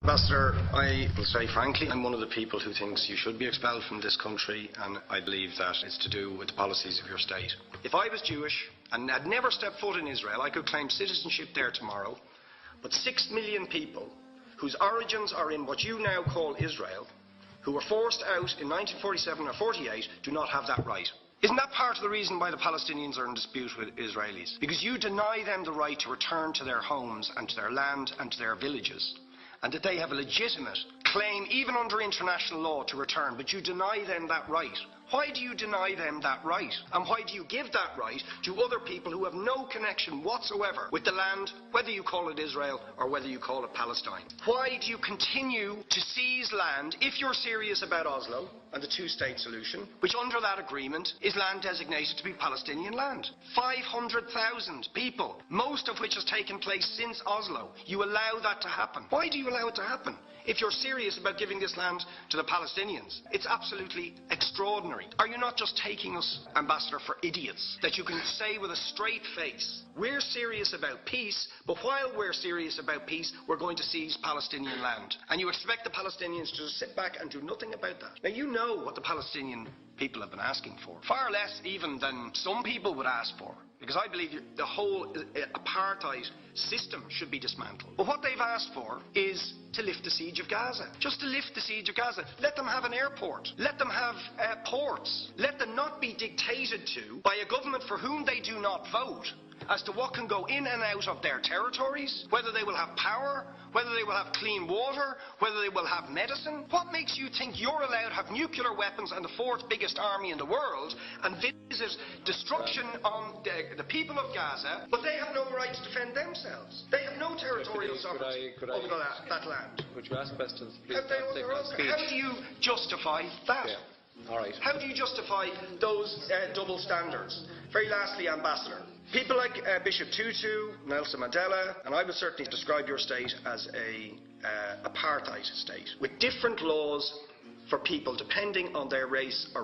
Ambassador, I will say frankly, I'm one of the people who thinks you should be expelled from this country, and I believe that it's to do with the policies of your state. If I was Jewish and had never stepped foot in Israel, I could claim citizenship there tomorrow, but 6 million people whose origins are in what you now call Israel, who were forced out in 1947 or 48, do not have that right. Isn't that part of the reason why the Palestinians are in dispute with Israelis? Because you deny them the right to return to their homes and to their land and to their villages, and that they have a legitimate claim, even under international law, to return, but you deny them that right. Why do you deny them that right? And why do you give that right to other people who have no connection whatsoever with the land, whether you call it Israel or whether you call it Palestine? Why do you continue to seize land if you're serious about Oslo and the two-state solution, which under that agreement is land designated to be Palestinian land? 500,000 people, most of which has taken place since Oslo. You allow that to happen. Why do you allow it to happen? If you're serious about giving this land to the Palestinians, it's absolutely extraordinary. Are you not just taking us, Ambassador, for idiots? That you can say with a straight face, we're serious about peace, but while we're serious about peace, we're going to seize Palestinian land. And you expect the Palestinians to just sit back and do nothing about that. Now, you know what the Palestinian people have been asking for. Far less even than some people would ask for. Because I believe the whole apartheid system should be dismantled. But what they've asked for is to lift the siege of Gaza. Just to lift the siege of Gaza. Let them have an airport. Let them have ports. Let them not be dictated to by a government for whom they do not vote as to what can go in and out of their territories, whether they will have power, whether they will have clean water, whether they will have medicine. What makes you think you're allowed to have nuclear weapons and the fourth biggest army in the world and visit destruction on the people of Gaza, but they have no right to defend themselves? They have no territorial sovereignty over that land. Would you ask questions, please? How do you justify that? Yeah. All right. How do you justify those double standards? Very lastly, Ambassador, people like Bishop Tutu, Nelson Mandela, and I would certainly describe your state as a apartheid state, with different laws for people depending on their race or